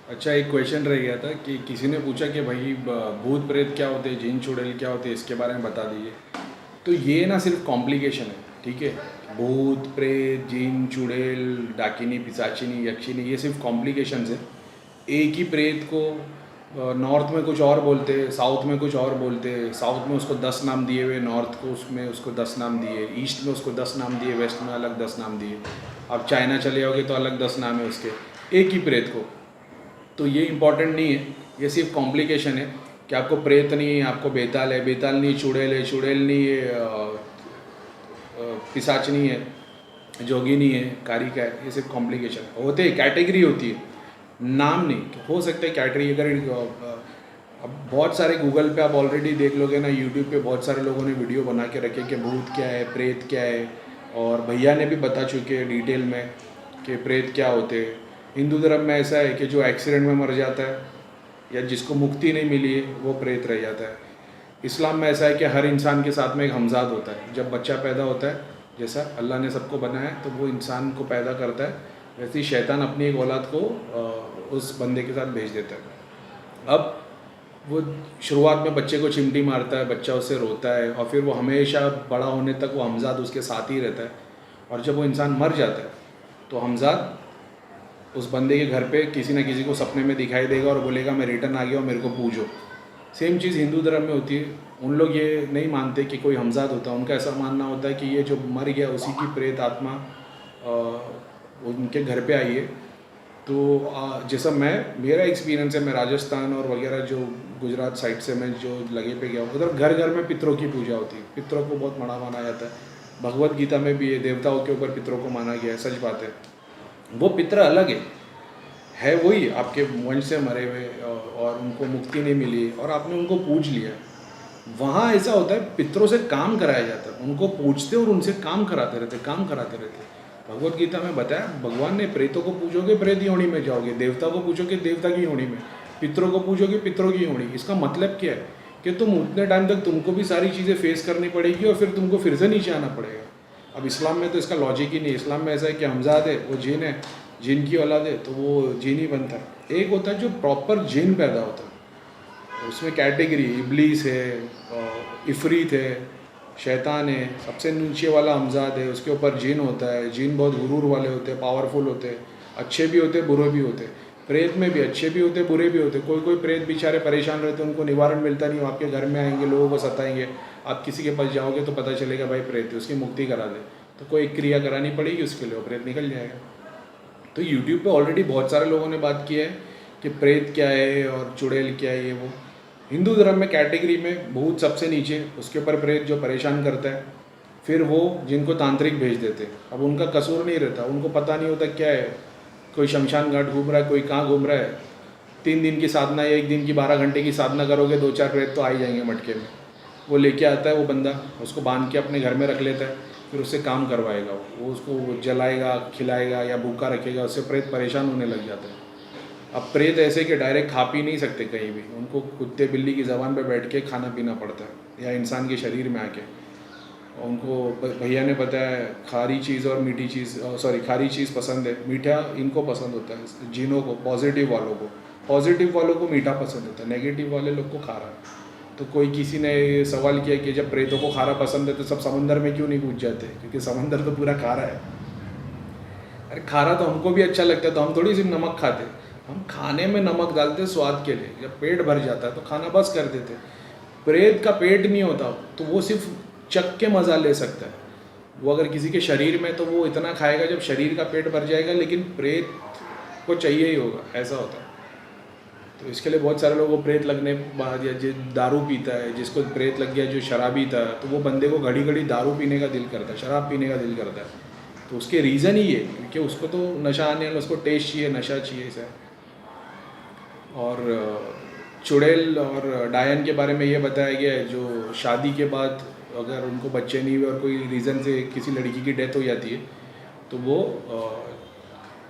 अच्छा, एक क्वेश्चन रह गया था कि किसी ने पूछा कि भाई भूत प्रेत क्या होते हैं, जिन चुड़ैल क्या होते हैं, इसके बारे में बता दीजिए। तो ये ना सिर्फ कॉम्प्लिकेशन है, ठीक है। भूत प्रेत जिन चुड़ैल डाकिनी पिशाचिनी यक्षिनी ये सिर्फ कॉम्प्लिकेशंस है। एक ही प्रेत को नॉर्थ में कुछ और बोलते हैं, साउथ में कुछ और बोलते हैं। साउथ में उसको 10 नाम दिए हुए, नॉर्थ को उसमें उसको 10 नाम दिए, ईस्ट में उसको 10 नाम दिए, वेस्ट में अलग 10 नाम दिए। अब चाइना चले जाओगे तो अलग 10 नाम है उसके, एक ही प्रेत को। तो ये इम्पॉर्टेंट नहीं है, ये सिर्फ कॉम्प्लिकेशन है कि आपको प्रेत नहीं है, आपको बेताल है, बेताल नहीं चुड़ैल है, चुड़ैल नहीं है पिशाचनी है, जोगिनी है, कारिका है। ये सिर्फ कॉम्प्लिकेशन होते हैं, कैटेगरी होती है, नाम नहीं। हो सकता है कैटेगरी अगर अब बहुत सारे गूगल पे आप ऑलरेडी देख लोगे ना, यूट्यूब पे बहुत सारे लोगों ने वीडियो बना के रखे कि भूत क्या है, प्रेत क्या है। और भैया ने भी बता चुके हैं डिटेल में कि प्रेत क्या होते हैं। हिंदू धर्म में ऐसा है कि जो एक्सीडेंट में मर जाता है या जिसको मुक्ति नहीं मिली है वो प्रेत रह जाता है। इस्लाम में ऐसा है कि हर इंसान के साथ में एक हमजाद होता है। जब बच्चा पैदा होता है, जैसा अल्लाह ने सबको बनाया है तो वो इंसान को पैदा करता है, वैसे ही शैतान अपनी एक औलाद को उस बंदे के साथ भेज देता है। अब वो शुरुआत में बच्चे को चिमटी मारता है, बच्चा उससे रोता है, और फिर वो हमेशा बड़ा होने तक वो हमजाद उसके साथ ही रहता है। और जब वो इंसान मर जाता है तो हमजाद उस बंदे के घर पे किसी न किसी को सपने में दिखाई देगा और बोलेगा मैं रिटर्न आ गया हूँ, मेरे को पूजो। सेम चीज़ हिंदू धर्म में होती है। उन लोग ये नहीं मानते कि कोई हमजाद होता है, उनका ऐसा मानना होता है कि ये जो मर गया उसी की प्रेत आत्मा उनके घर पे आई है। तो जैसा मेरा एक्सपीरियंस है, मैं राजस्थान और वगैरह जो गुजरात साइड से मैं जो लगे पे गया हूँ, उधर घर घर में पितरों की पूजा होती है। पितरों को बहुत बड़ा माना जाता है। भगवत गीता में भी ये देवताओं के ऊपर पितरों को माना गया है, सच बात है। वो पितर अलग है वही आपके वंश से मरे हुए और उनको मुक्ति नहीं मिली और आपने उनको पूज लिया। वहाँ ऐसा होता है, पितरों से काम कराया जाता है, उनको पूजते और उनसे काम कराते रहते। भगवत गीता में बताया भगवान ने, प्रेतों को पूजोगे प्रेत योनि में जाओगे, देवता को पूछोगे देवता की योनि में, पितरों को पूजोगे पितरों की योनि। इसका मतलब क्या है कि तुम उतने टाइम तक तुमको भी सारी चीज़ें फेस करनी पड़ेगी और फिर तुमको फिर से नीचे आना पड़ेगा। अब इस्लाम में तो इसका लॉजिक ही नहीं। इस्लाम में ऐसा है कि हमजाद है वो जिन है, जिन की औलाद है तो वो जिन ही बनता है। एक होता है जो प्रॉपर जिन पैदा होता है, उसमें कैटेगरी इबलीस है, इफरीत है, शैतान है, सबसे नीचे वाला हमजाद है, उसके ऊपर जिन होता है। जिन बहुत गुरूर वाले होते हैं, पावरफुल होते हैं, अच्छे भी होते हैं बुरे भी होते हैं। प्रेत में भी अच्छे भी होते बुरे भी होते। कोई कोई प्रेत बेचारे परेशान रहते हैं, उनको निवारण मिलता नहीं, वो आपके घर में आएंगे, लोगों को सताएंगे। आप किसी के पास जाओगे तो पता चलेगा भाई प्रेत है, उसकी मुक्ति करा दे, तो कोई क्रिया करानी पड़ेगी उसके लिए, वो प्रेत निकल जाएगा। तो यूट्यूब पे ऑलरेडी बहुत सारे लोगों ने बात की है कि प्रेत क्या है और चुड़ैल क्या है। ये वो हिंदू धर्म में कैटेगरी में भूत सबसे नीचे, उसके ऊपर प्रेत जो परेशान करता है, फिर वो जिनको तांत्रिक भेज देते हैं। अब उनका कसूर नहीं रहता, उनको पता नहीं होता क्या है, कोई शमशान घाट घूम रहा है, कोई कहाँ घूम रहा है। 3 दिन की साधना या 1 दिन की 12 घंटे की साधना करोगे, 2-4 प्रेत तो आ ही जाएंगे मटके में। वो लेके आता है वो बंदा, उसको बांध के अपने घर में रख लेता है, फिर उससे काम करवाएगा। वो उसको जलाएगा, खिलाएगा या भूखा रखेगा, उससे प्रेत परेशान होने लग जाता है। अब प्रेत ऐसे कि डायरेक्ट खा पी नहीं सकते कहीं भी, उनको कुत्ते बिल्ली की ज़बान पे बैठ के खाना पीना पड़ता है या इंसान के शरीर में आके। उनको भैया ने बताया खारी चीज़ और मीठी चीज़, सॉरी खारी चीज़ पसंद है, मीठा इनको पसंद होता है जिनों को, पॉजिटिव वालों को। पॉजिटिव वालों को मीठा पसंद होता है, नेगेटिव वाले लोग को खारा। तो कोई किसी ने सवाल किया कि जब प्रेतों को खारा पसंद है तो सब समंदर में क्यों नहीं कूद जाते, क्योंकि समंदर तो पूरा खारा है। अरे खारा तो हमको भी अच्छा लगता है, तो हम थोड़ी सिर्फ नमक खाते, हम खाने में नमक डालते स्वाद के लिए। जब पेट भर जाता है तो खाना बस कर देते। प्रेत का पेट नहीं होता, तो वो सिर्फ चख के मज़ा ले सकता है। वो अगर किसी के शरीर में तो वो इतना खाएगा जब शरीर का पेट भर जाएगा, लेकिन प्रेत को चाहिए ही होगा, ऐसा होता है। तो इसके लिए बहुत सारे लोगों को प्रेत लगने बाद, या जो दारू पीता है, जिसको प्रेत लग गया, जो शराबी था, तो वो बंदे को घड़ी घड़ी दारू पीने का दिल करता है, शराब पीने का दिल करता है। तो उसके रीज़न ही है क्योंकि उसको तो नशा आने वाला, उसको टेस्ट चाहिए, नशा चाहिए ऐसा। और चुड़ैल और डायन के बारे में ये बताया गया है, जो शादी के बाद अगर उनको बच्चे नहीं हुए और कोई रीज़न से किसी लड़की की डेथ हो जाती है तो वो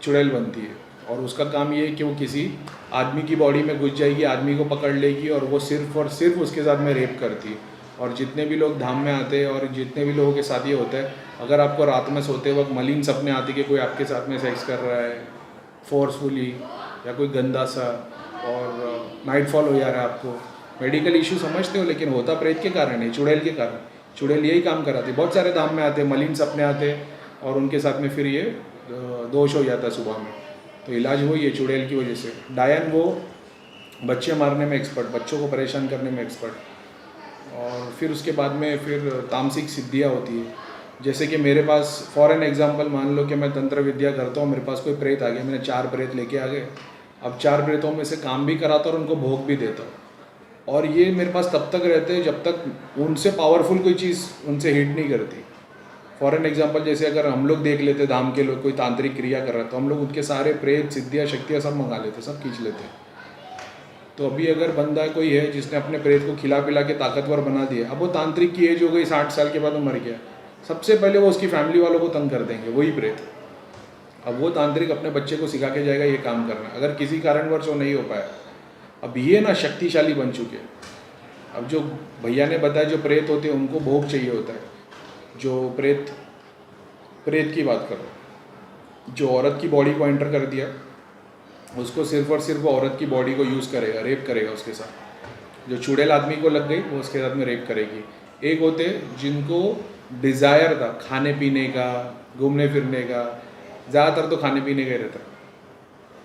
चुड़ैल बनती है। और उसका काम ये है कि वो किसी आदमी की बॉडी में घुस जाएगी, आदमी को पकड़ लेगी और वो सिर्फ और सिर्फ उसके साथ में रेप करती है। और जितने भी लोग धाम में आते हैं और जितने भी लोगों के साथ ये होता है, अगर आपको रात में सोते वक्त मलिन सपने आते कि कोई आपके साथ में सेक्स कर रहा है फोर्सफुली, या कोई गंदा सा, और नाइटफॉल हो जा रहा है आपको, मेडिकल इशू समझते हो, लेकिन होता प्रेत के कारण है, चुड़ैल के कारण। चुड़ैल यही काम कराती, बहुत सारे धाम में आते, मलिन सपने आते और उनके साथ में फिर ये दोष हो जाता है सुबह में। तो इलाज वही है चुड़ैल की वजह से। डायन वो बच्चे मारने में एक्सपर्ट, बच्चों को परेशान करने में एक्सपर्ट। और फिर उसके बाद में फिर तामसिक सिद्धियाँ होती है, जैसे कि मेरे पास फॉर एन एग्जांपल मान लो कि मैं तंत्र विद्या करता हूँ, मेरे पास कोई प्रेत आ गया, मैंने 4 प्रेत लेके आ गए, अब 4 प्रेतों में से काम भी कराता और उनको भोग भी देता हूँ। और ये मेरे पास तब तक रहते हैं जब तक उनसे पावरफुल कोई चीज़ उनसे हिट नहीं करती। फॉर एन एग्जांपल जैसे अगर हम लोग देख लेते धाम के लोग कोई तांत्रिक क्रिया कर रहा है तो हम लोग उनके सारे प्रेत सिद्धियाँ शक्तियाँ सब मंगा लेते, सब खींच लेते। तो अभी अगर बंदा कोई है जिसने अपने प्रेत को खिला पिला के ताकतवर बना दिया, अब वो तांत्रिक की एज हो गई 60 साल के बाद वो मर गया, सबसे पहले वो उसकी फैमिली वालों को तंग कर देंगे वही प्रेत। अब वो तांत्रिक अपने बच्चे को सिखा के जाएगा ये काम करना, अगर किसी कारणवश वो नहीं हो पाया। अब ये ना शक्तिशाली बन चुके हैं। अब जो भैया ने बताया जो प्रेत होते हैं उनको भोग चाहिए होता है, जो प्रेत की बात करो, जो औरत की बॉडी को एंटर कर दिया उसको सिर्फ और सिर्फ औरत की बॉडी को यूज़ करेगा, रेप करेगा उसके साथ। जो चुड़ैल आदमी को लग गई वो उसके साथ में रेप करेगी। एक होते जिनको डिज़ायर था खाने पीने का, घूमने फिरने का, ज़्यादातर तो खाने पीने का ही रहता।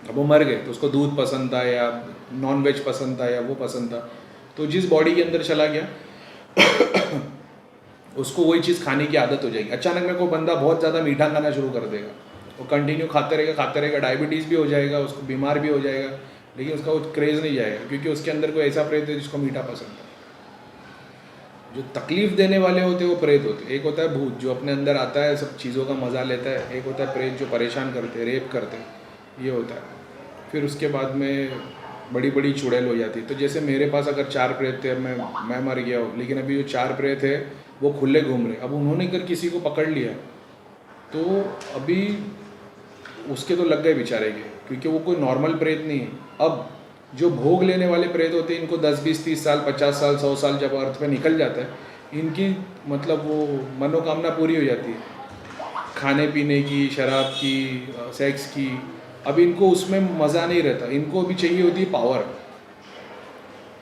अब वो मर गए तो उसको दूध पसंद था या नॉन वेज पसंद था या वो पसंद था, तो जिस बॉडी के अंदर चला गया उसको वही चीज़ खाने की आदत हो जाएगी। अचानक में कोई बंदा बहुत ज़्यादा मीठा खाना शुरू कर देगा, वो कंटिन्यू खाते रहेगा, डायबिटीज़ भी हो जाएगा, उसको बीमार भी हो जाएगा, लेकिन उसका वो क्रेज़ नहीं जाएगा क्योंकि उसके अंदर कोई ऐसा प्रेत है जिसको मीठा पसंद है। जो तकलीफ़ देने वाले होते हैं वो प्रेत होते हैं। एक होता है भूत जो अपने अंदर आता है, सब चीज़ों का मज़ा लेता है। एक होता है प्रेत जो परेशान करते हैं, रेप करते हैं, ये होता है। फिर उसके बाद में बड़ी बड़ी चुड़ैल हो जाती है। तो जैसे मेरे पास अगर 4 प्रेत थे, मैं मर गया हूँ, लेकिन अभी जो 4 प्रेत है वो खुले घूम रहे। अब उन्होंने अगर किसी को पकड़ लिया तो अभी उसके तो लग गए बेचारे के, क्योंकि वो कोई नॉर्मल प्रेत नहीं है। अब जो भोग लेने वाले प्रेत होते हैं इनको 10 20 30 साल 50 साल 100 साल जब अर्थ पे निकल जाता है, इनकी मतलब वो मनोकामना पूरी हो जाती है खाने पीने की, शराब की, सेक्स की। अब इनको उसमें मज़ा नहीं रहता, इनको भी चाहिए होती है पावर।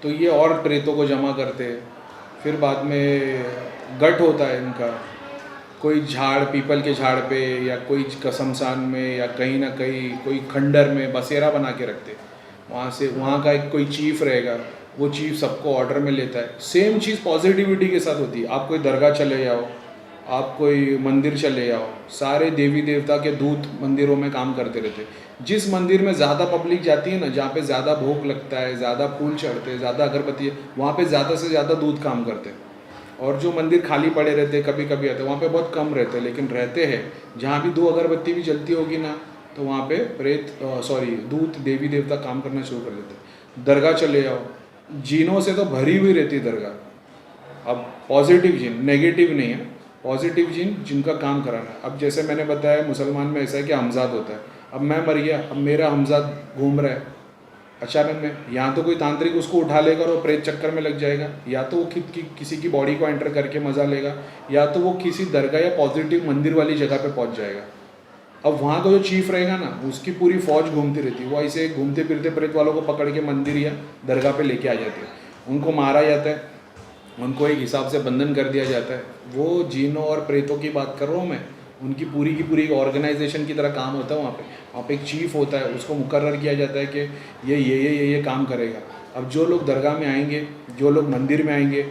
तो ये और प्रेतों को जमा करते हैं। फिर बाद में गट होता है इनका, कोई झाड़, पीपल के झाड़ पे या कोई शमशान में या कहीं ना कहीं कोई खंडर में बसेरा बना के रखते। वहाँ का एक कोई चीफ रहेगा, वो चीफ सबको ऑर्डर में लेता है। सेम चीज़ पॉजिटिविटी के साथ होती है। आप कोई दरगाह चले जाओ, आप कोई मंदिर चले जाओ, सारे देवी देवता के दूत मंदिरों में काम करते रहते। जिस मंदिर में ज़्यादा पब्लिक जाती है ना, जहाँ पे ज़्यादा भोग लगता है, ज़्यादा फूल चढ़ते हैं, ज़्यादा अगरबत्ती है, वहाँ पे ज़्यादा से ज़्यादा दूत काम करते हैं। और जो मंदिर खाली पड़े रहते हैं, कभी कभी आते हैं, वहाँ पे बहुत कम रहते हैं, लेकिन रहते हैं। जहाँ भी 2 अगरबत्ती भी जलती होगी ना, तो वहाँ पे दूत देवी देवता काम करना शुरू कर देते हैं। दरगाह चले जाओ, जीनों से तो भरी हुई रहती है दरगाह। अब पॉजिटिव जीन, नेगेटिव नहीं है, पॉजिटिव जीन जिनका काम कराना। अब जैसे मैंने बताया मुसलमान में ऐसा है कि हमजाद होता है। अब मैं मर गया, अब मेरा हमजाद घूम रहा है अचानक में, यहाँ तो कोई तांत्रिक उसको उठा लेगा और वो प्रेत चक्कर में लग जाएगा, या तो वो किसी की बॉडी को एंटर करके मज़ा लेगा, या तो वो किसी दरगाह या पॉजिटिव मंदिर वाली जगह पे पहुँच जाएगा। अब वहाँ का जो चीफ रहेगा ना, उसकी पूरी फौज घूमती रहती है, वो ऐसे घूमते फिरते प्रेत वालों को पकड़ के मंदिर या दरगाह पे लेके आ जाते हैं, उनको मारा जाता है, उनको एक हिसाब से बंधन कर दिया जाता है। वो जीनों और प्रेतों की बात कर रहा हूँ मैं, उनकी पूरी की पूरी ऑर्गेनाइजेशन की तरह काम होता है वहाँ पे एक चीफ होता है, उसको मुकर्रर किया जाता है कि ये काम करेगा। अब जो लोग दरगाह में आएंगे, जो लोग मंदिर में आएंगे,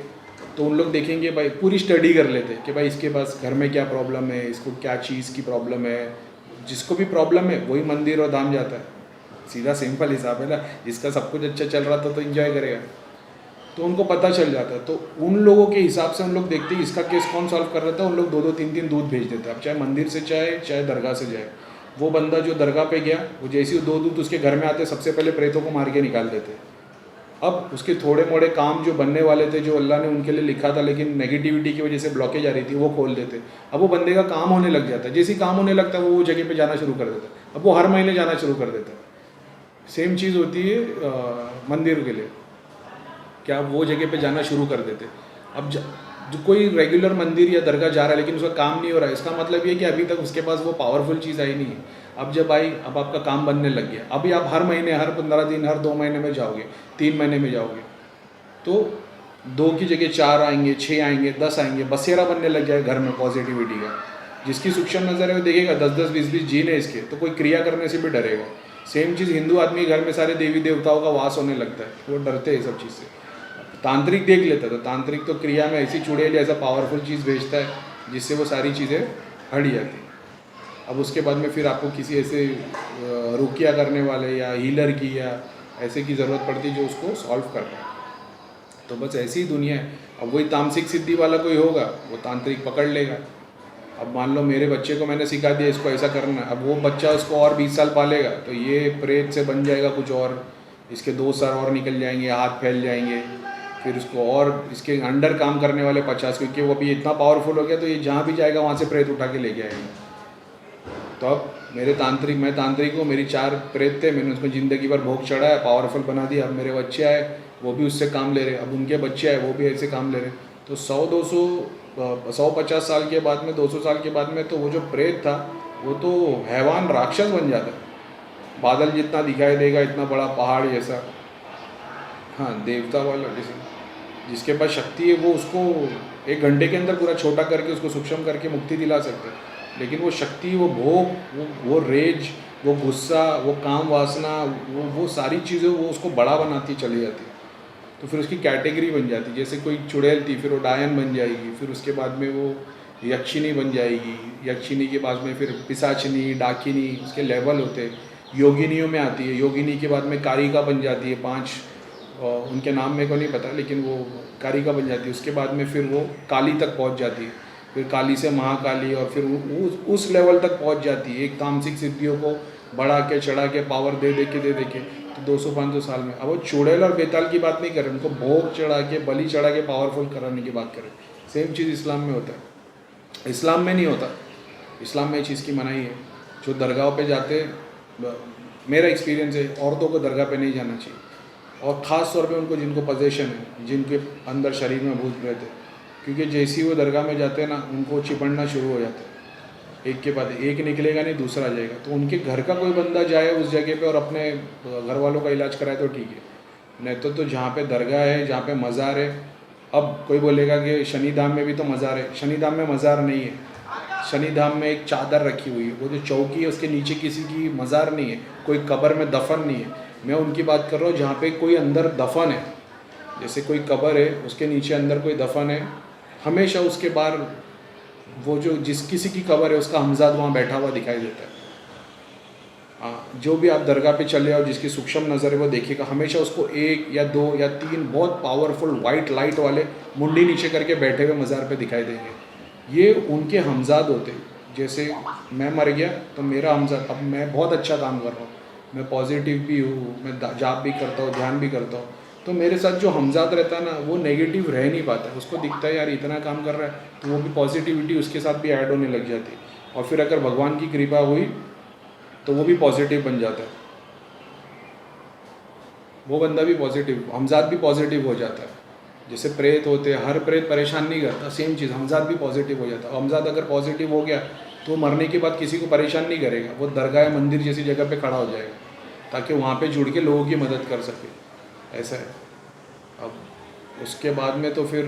तो उन लोग देखेंगे, भाई पूरी स्टडी कर लेते हैं कि भाई इसके पास घर में क्या प्रॉब्लम है, इसको क्या चीज़ की प्रॉब्लम है। जिसको भी प्रॉब्लम है वही मंदिर और धाम जाता है। सीधा सिंपल हिसाब है ना, जिसका सब कुछ अच्छा चल रहा था तो इन्जॉय करेगा, तो उनको पता चल जाता है। तो उन लोगों के हिसाब से हम लोग देखते हैं इसका केस कौन सॉल्व कर रहा था, उन लोग 2-2 3-3 दूध भेज देते हैं। अब चाहे मंदिर से चाहे दरगाह से जाए, वो बंदा जो दरगाह पे गया, वो जैसे ही 2 दूध उसके घर में आते, सबसे पहले प्रेतों को मार के निकाल देते। अब उसके थोड़े मोड़े काम जो बनने वाले थे, जो अल्लाह ने उनके लिए लिखा था, लेकिन नेगेटिविटी की वजह से ब्लॉकेज आ रही थी, वो खोल देते। अब वो बंदे का काम होने लग जाता है। जैसे ही काम होने लगता है वो जगह पे जाना शुरू कर देता है। अब वो हर महीने जाना शुरू कर देता है। सेम चीज़ होती है मंदिर के लिए, क्या वो जगह पे जाना शुरू कर देते। अब जो कोई रेगुलर मंदिर या दरगाह जा रहा है लेकिन उसका काम नहीं हो रहा है, इसका मतलब ये कि अभी तक उसके पास वो पावरफुल चीज़ आई नहीं है। अब जब आई, अब आपका काम बनने लग गया, अभी आप हर महीने, हर 15 दिन, हर 2 महीने में जाओगे, 3 महीने में जाओगे, तो 2 की जगह 4 आएंगे, 6 आएंगे, 10 आएंगे, बसेरा बनने लग जाएगा घर में पॉजिटिविटी का। जिसकी सूक्ष्म नज़र है वो देखेगा 10-10, 20-20 जीन है इसके, तो कोई क्रिया करने से भी डरेगा। सेम चीज़ हिंदू आदमी घर में सारे देवी देवताओं का वास होने लगता है, वो डरते हैं सब चीज़ से। तांत्रिक देख लेता है, तो तांत्रिक तो क्रिया में ऐसी चुड़ैल ऐसा पावरफुल चीज़ भेजता है जिससे वो सारी चीज़ें हट जाती। अब उसके बाद में फिर आपको किसी ऐसे रुकिया करने वाले या हीलर की या ऐसे की ज़रूरत पड़ती जो उसको सॉल्व कर पाए। तो बस ऐसी ही दुनिया है। अब वही तामसिक सिद्धि वाला कोई होगा, वो तांत्रिक पकड़ लेगा। अब मान लो मेरे बच्चे को मैंने सिखा दिया इसको ऐसा करना है, अब वो बच्चा उसको और 20 साल पालेगा तो ये प्रेत से बन जाएगा कुछ और, इसके 2 सर और निकल जाएंगे, हाथ फैल जाएंगे, फिर उसको और इसके अंडर काम करने वाले 50, क्योंकि वो अभी इतना पावरफुल हो गया तो ये जहाँ भी जाएगा वहाँ से प्रेत उठा के लेके आएगा। तो अब मैं तांत्रिक हूँ, मेरी 4 प्रेत थे, मैंने उसको ज़िंदगी भर भोग चढ़ाया, पावरफुल बना दिया। अब मेरे बच्चे आए, वो भी उससे काम ले रहे, अब उनके बच्चे आए, वो भी ऐसे काम ले रहे। तो 100-200-150 साल के बाद में, 200 साल के बाद में तो वो जो प्रेत था वो तो हैवान राक्षस बन जाता है। बादल जितना दिखाई देगा, इतना बड़ा पहाड़ जैसा, हाँ देवता वाला जैसे, जिसके पास शक्ति है वो उसको 1 घंटे के अंदर पूरा छोटा करके उसको सूक्ष्म करके मुक्ति दिला सकते हैं। लेकिन वो शक्ति, वो भोग, वो रेज, वो गुस्सा, वो काम वासना, वो सारी चीज़ें वो उसको बड़ा बनाती चली जाती। तो फिर उसकी कैटेगरी बन जाती, जैसे कोई चुड़ैल थी फिर वो डायन बन जाएगी, फिर उसके बाद में वो यक्षिनी बन जाएगी, यक्षिनी के बाद में फिर पिशाचिनी, डाकिनी, उसके लेवल होते हैं। योगिनियों में आती है, योगिनी के बाद में कारिका बन जाती है, 5 उनके नाम मेरे को नहीं पता लेकिन वो कारिका बन जाती है। उसके बाद में फिर वो काली तक पहुंच जाती है, फिर काली से महाकाली, और फिर उस लेवल तक पहुंच जाती है। एक तामसिक सिद्धियों को बढ़ा के चढ़ा के पावर दे दे के तो 200-500 साल में। अब वो चुड़ैल और बेताल की बात नहीं कर रहे, उनको भोग चढ़ा के, बलि चढ़ा के पावरफुल कराने की बात करें। सेम चीज़ इस्लाम में होता है, इस्लाम में नहीं होता। इस्लाम में चीज़ की मनाही है। जो दरगाह पे जाते, मेरा एक्सपीरियंस है, औरतों को दरगाह पे नहीं जाना चाहिए, और ख़ास तौर पे उनको जिनको पोजेशन है, जिनके अंदर शरीर में भूत रहते हैं, क्योंकि जैसे ही वो दरगाह में जाते हैं ना, उनको चिपड़ना शुरू हो जाता है। एक के बाद एक निकलेगा नहीं, दूसरा जाएगा। तो उनके घर का कोई बंदा जाए उस जगह पे और अपने घर वालों का इलाज कराए तो ठीक है, नहीं तो जहाँ पे दरगाह है, जहाँ पे मज़ार है। अब कोई बोलेगा कि शनिधाम में भी तो मज़ार है, शनिधाम में मज़ार नहीं है। शनिधाम में एक चादर रखी हुई है, वो जो चौकी है उसके नीचे किसी की मज़ार नहीं है, कोई कब्र में दफन नहीं है। मैं उनकी बात कर रहा हूँ जहाँ पे कोई अंदर दफन है, जैसे कोई कब्र है उसके नीचे अंदर कोई दफन है, हमेशा उसके बाहर वो जो जिस किसी की कब्र है उसका हमजाद वहाँ बैठा हुआ दिखाई देता है। हाँ, जो भी आप दरगाह पे चले और जिसकी सूक्ष्म नज़र है वो देखिएगा, हमेशा उसको 1 या 2 या 3 बहुत पावरफुल वाइट लाइट वाले मुंडी नीचे करके बैठे हुए मज़ार पे दिखाई देंगे। ये उनके हमजाद होते हैं। जैसे मैं मर गया तो मेरा हमजाद, अब मैं बहुत अच्छा काम कर रहा हूँ, मैं पॉजिटिव भी हूँ, मैं जाप भी करता हूँ, ध्यान भी करता हूँ, तो मेरे साथ जो हमजाद रहता है ना, वो नेगेटिव रह नहीं पाता। उसको दिखता है यार इतना काम कर रहा है, तो वो भी पॉजिटिविटी उसके साथ भी ऐड होने लग जाती है। और फिर अगर भगवान की कृपा हुई तो वो भी पॉजिटिव बन जाता है, वो बंदा भी पॉजिटिव, हमजाद भी पॉजिटिव हो जाता है। जैसे प्रेत होते हैं, हर प्रेत परेशान नहीं करता, सेम चीज़ हमजाद भी पॉजिटिव हो जाता है। हमजाद अगर पॉजिटिव हो गया तो मरने के बाद किसी को परेशान नहीं करेगा, वो दरगाह मंदिर जैसी जगह पे खड़ा हो जाएगा ताकि वहाँ पे जुड़ के लोगों की मदद कर सके। ऐसा है। अब उसके बाद में तो फिर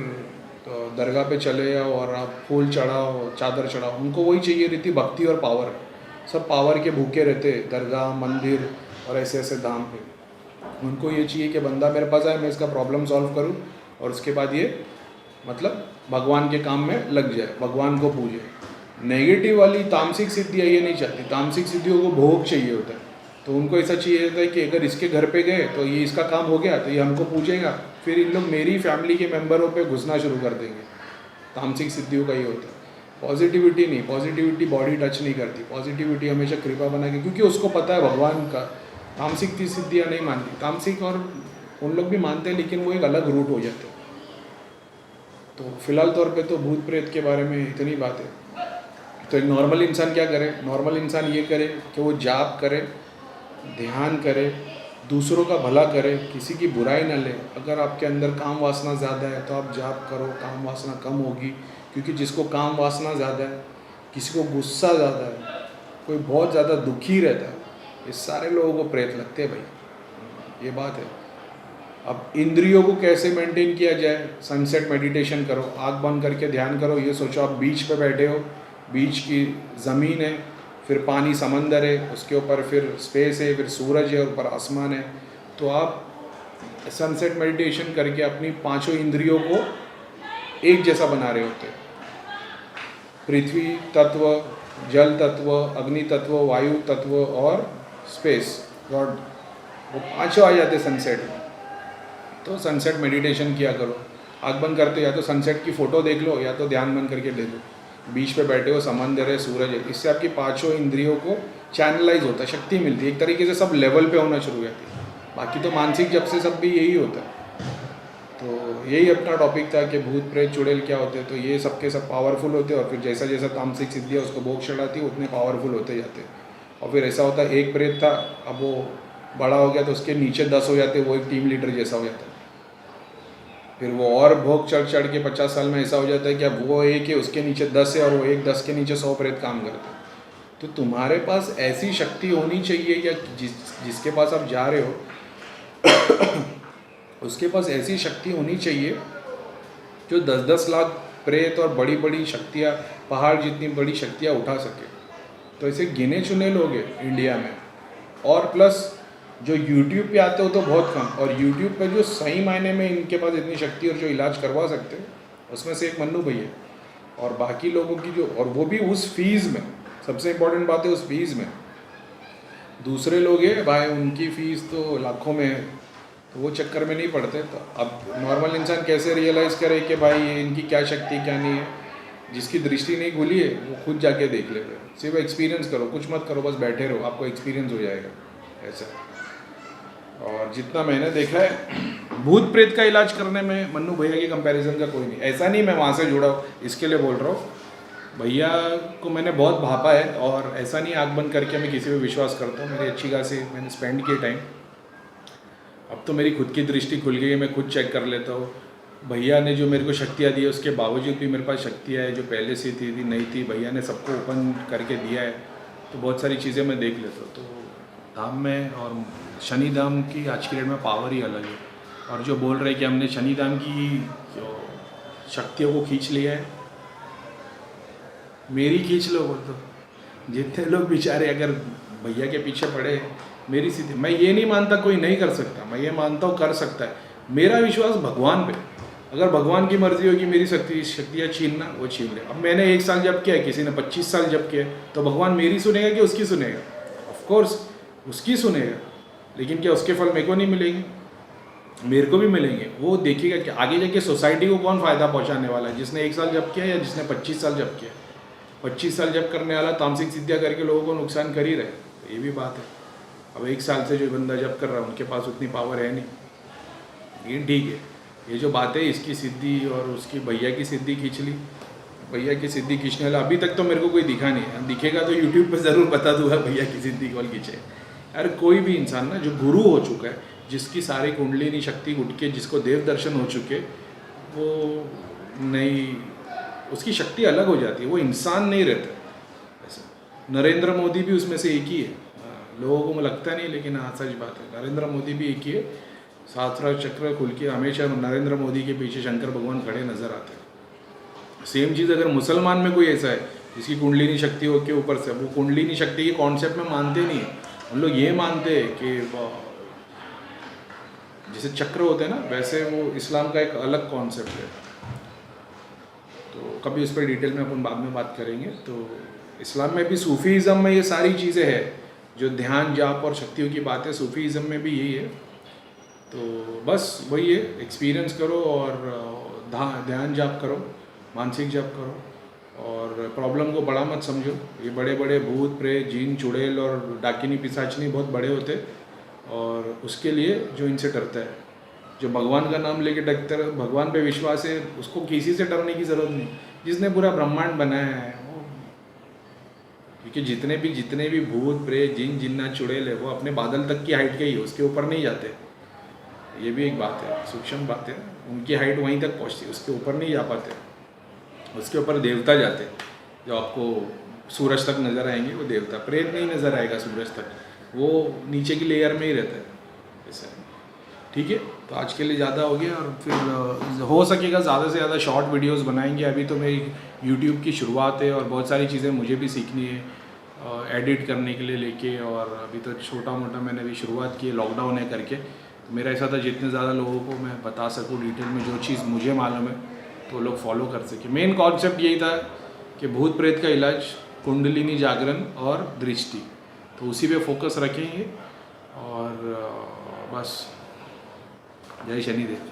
तो दरगाह पे चले जाओ और आप फूल चढ़ाओ, चादर चढ़ाओ, उनको वही चाहिए रहती, भक्ति और पावर। सब पावर के भूखे रहते, दरगाह, मंदिर और ऐसे ऐसे धाम पे। उनको ये चाहिए कि बंदा मेरे पास आए, मैं इसका प्रॉब्लम सॉल्व करूं, और उसके बाद ये मतलब भगवान के काम में लग जाए, भगवान को पूजे। नेगेटिव वाली तामसिक सिद्धियाँ ये नहीं चाहती। तामसिक सिद्धियों को भोग चाहिए होता है, तो उनको ऐसा चाहिए होता है कि अगर इसके घर पे गए तो ये इसका काम हो गया तो ये हमको पूछेगा, फिर इन लोग मेरी फैमिली के मेंबरों पे घुसना शुरू कर देंगे। तामसिक सिद्धियों का ये होता है। पॉजिटिविटी नहीं, पॉजिटिविटी बॉडी टच नहीं करती, पॉजिटिविटी हमेशा कृपा बना के, क्योंकि उसको पता है भगवान का। तामसिक की सिद्धियाँ नहीं मानती, तामसिक और उन लोग भी मानते हैं लेकिन वो एक अलग रूट हो जाते हैं। तो फिलहाल तौर पे तो भूत प्रेत के बारे में इतनी बात है। तो एक नॉर्मल इंसान क्या करे? नॉर्मल इंसान ये करे कि वो जाप करे, ध्यान करे, दूसरों का भला करे, किसी की बुराई ना ले। अगर आपके अंदर काम वासना ज़्यादा है तो आप जाप करो, काम वासना कम होगी। क्योंकि जिसको काम वासना ज़्यादा है, किसी को गुस्सा ज़्यादा है, कोई बहुत ज़्यादा दुखी रहता है, ये सारे लोगों को प्रेत लगते हैं भाई, ये बात है। अब इंद्रियों को कैसे मेंटेन किया जाए? सनसेट मेडिटेशन करो, आँख बंद करके ध्यान करो। ये सोचो आप बीच पे बैठे हो, बीच की ज़मीन है, फिर पानी समंदर है, उसके ऊपर फिर स्पेस है, फिर सूरज है, ऊपर आसमान है। तो आप सनसेट मेडिटेशन करके अपनी पांचों इंद्रियों को एक जैसा बना रहे होते हैं। पृथ्वी तत्व, जल तत्व, अग्नि तत्व, वायु तत्व और स्पेस गॉड, वो पांचों आ जाते सनसेट में। तो सनसेट मेडिटेशन किया करो, आँख बंद करते हो, या तो सनसेट की फ़ोटो देख लो या तो ध्यान बंद करके ले लो। बीच पे बैठे हो, समंदर है, सूरज है, इससे आपकी पांचों इंद्रियों को चैनलाइज होता है, शक्ति मिलती है, एक तरीके से सब लेवल पे होना शुरू हो जाती है। बाकी तो मानसिक जब से सब भी यही होता है। तो यही अपना टॉपिक था कि भूत प्रेत चुड़ैल क्या होते हैं। तो ये सबके सब पावरफुल होते हैं, और फिर जैसा जैसा तामसिक सिद्धि है उसको भोग चढ़ाती है, उतने पावरफुल होते जाते हैं। और फिर ऐसा होता है, एक प्रेत था, अब वो बड़ा हो गया तो उसके नीचे 10 हो जाते, वो एक टीम लीडर जैसा हो जाता है। फिर वो और भोग चढ़ चढ़ के 50 साल में ऐसा हो जाता है कि अब वो एक है, उसके नीचे 10 है, और वो एक 10 के नीचे 100 प्रेत काम करते हैं। तो तुम्हारे पास ऐसी शक्ति होनी चाहिए, या जिसके पास आप जा रहे हो उसके पास ऐसी शक्ति होनी चाहिए जो 10-10 लाख प्रेत और बड़ी बड़ी शक्तियाँ, पहाड़ जितनी बड़ी शक्तियाँ उठा सके। तो ऐसे गिने चुने लोग हैं इंडिया में। और प्लस जो यूट्यूब पे आते हो तो बहुत कम, और यूट्यूब पे जो सही मायने में इनके पास इतनी शक्ति और जो इलाज करवा सकते हैं, उसमें से एक मन्नू भैया। और बाकी लोगों की जो, और वो भी उस फीस में, सबसे इम्पोर्टेंट बात है उस फीस में। दूसरे लोग हैं भाई, उनकी फ़ीस तो लाखों में है, तो वो चक्कर में नहीं पड़ते। तो अब नॉर्मल इंसान कैसे रियलाइज़ करे कि भाई ये इनकी क्या शक्ति क्या नहीं है? जिसकी दृष्टि नहीं खुली है वो खुद जाके देख ले, सिर्फ एक्सपीरियंस करो, कुछ मत करो, बस बैठे रहो, आपको एक्सपीरियंस हो जाएगा ऐसा। और जितना मैंने देखा है, भूत प्रेत का इलाज करने में मन्नू भैया के कंपैरिजन का कोई नहीं। ऐसा नहीं मैं वहाँ से जुड़ा हूँ इसके लिए बोल रहा हूँ, भैया को मैंने बहुत भापा है, और ऐसा नहीं आँख बंद करके मैं किसी पे विश्वास करता हूँ। मेरी अच्छी खासी मैंने स्पेंड किए टाइम, अब तो मेरी खुद की दृष्टि खुल गई है, मैं खुद चेक कर लेता हूँ। भैया ने जो मेरे को शक्तियाँ दी है, उसके बावजूद भी मेरे पास शक्तियाँ है जो पहले से थी नहीं थी, भैया ने सबको ओपन करके दिया है। तो बहुत सारी चीज़ें मैं देख लेता हूँ। तो धाम में और शनि धाम की आज की डेट में पावर ही अलग है। और जो बोल रहे हैं कि हमने शनि धाम की जो शक्तियों को खींच लिया है, मेरी खींच लो बोल। तो जितने लोग बेचारे अगर भैया के पीछे पड़े, मेरी स्थिति, मैं ये नहीं मानता कोई नहीं कर सकता, मैं ये मानता हूँ कर सकता है। मेरा विश्वास भगवान पे, अगर भगवान की मर्जी होगी मेरी शक्तियाँ छीनना, वो छीन ले। अब मैंने 1 साल जब किया है, किसी ने 25 साल जब किया, तो भगवान मेरी सुनेगा कि उसकी सुनेगा? ऑफकोर्स उसकी सुनेगा, लेकिन क्या उसके फल मेरे को नहीं मिलेंगे? मेरे को भी मिलेंगे। वो देखेगा कि आगे जाके सोसाइटी को कौन फ़ायदा पहुँचाने वाला है, जिसने 1 साल जब किया या जिसने 25 साल जब किया। 25 साल जब करने वाला तामसिक सिद्धियाँ करके लोगों को नुकसान कर ही रहे, तो ये भी बात है। अब 1 साल से जो बंदा जब कर रहा है उनके पास उतनी पावर है नहीं, लेकिन ठीक है। ये जो बात है, इसकी सिद्धि और उसकी भैया की सिद्धि खींच ली, भैया की सिद्धि खींचने वाला अभी तक तो मेरे को कोई दिखा नहीं है। दिखेगा तो यूट्यूब पे ज़रूर बता दूंगा भैया की सिद्धि कौन खींचे। अरे कोई भी इंसान ना जो गुरु हो चुका है, जिसकी सारी कुंडलिनी शक्ति उठ के, जिसको देव दर्शन हो चुके, वो नहीं, उसकी शक्ति अलग हो जाती है, वो इंसान नहीं रहता। ऐसा नरेंद्र मोदी भी उसमें से एक ही है। लोगों को लगता नहीं, लेकिन हाँ सच बात है, नरेंद्र मोदी भी एक ही है। सहस्त्र चक्र खुल के हमेशा नरेंद्र मोदी के पीछे शंकर भगवान खड़े नजर आते हैं। सेम चीज़ अगर मुसलमान में कोई ऐसा है जिसकी कुंडलिनी शक्ति हो के ऊपर से, वो कुंडलिनी शक्ति के कॉन्सेप्ट में मानते नहीं है। हम लोग ये मानते हैं कि जैसे चक्र होते हैं ना, वैसे वो इस्लाम का एक अलग कॉन्सेप्ट है। तो कभी उस पर डिटेल में अपन बाद में बात करेंगे। तो इस्लाम में भी, सूफीज़म में ये सारी चीज़ें हैं, जो ध्यान जाप और शक्तियों की बात है, सूफीज़म में भी यही है। तो बस वही है, एक्सपीरियंस करो और ध्यान जाप करो, मानसिक जाप करो, और प्रॉब्लम को बड़ा मत समझो। ये बड़े बड़े भूत प्रेत जीन चुड़ैल और डाकिनी पिशाचनी बहुत बड़े होते, और उसके लिए जो इनसे डरता है, जो भगवान का नाम लेके डरता है, भगवान पे विश्वास है, उसको किसी से डरने की ज़रूरत नहीं। जिसने पूरा ब्रह्मांड बनाया है वो क्योंकि जितने भी भूत प्रेत जिन जिन्ना चुड़ैल है वो अपने बादल तक की हाइट के ही है, उसके ऊपर नहीं जाते। ये भी एक बात है, सूक्ष्म बात है। उनकी हाइट वहीं तक पहुँचती है, उसके ऊपर नहीं जा पाते। उसके ऊपर देवता जाते, जो आपको सूरज तक नज़र आएंगे वो देवता। प्रेत नहीं नज़र आएगा सूरज तक, वो नीचे की लेयर में ही रहता है ऐसा। ठीक है, तो आज के लिए ज़्यादा हो गया, और फिर हो सकेगा ज़्यादा से ज़्यादा शॉर्ट वीडियोस बनाएंगे। अभी तो मेरी यूट्यूब की शुरुआत है और बहुत सारी चीज़ें मुझे भी सीखनी है, एडिट करने के लिए लेके। और अभी तो छोटा मोटा मैंने अभी शुरुआत की है, लॉकडाउन है करके। तो मेरा ऐसा था जितने ज़्यादा लोगों को मैं बता सकूँ डिटेल में जो चीज़ मुझे मालूम है तो लोग फॉलो कर सके। मेन कॉन्सेप्ट यही था कि भूत प्रेत का इलाज कुंडलिनी जागरण और दृष्टि, तो उसी पे फोकस रखेंगे। और बस जय शनिदेव।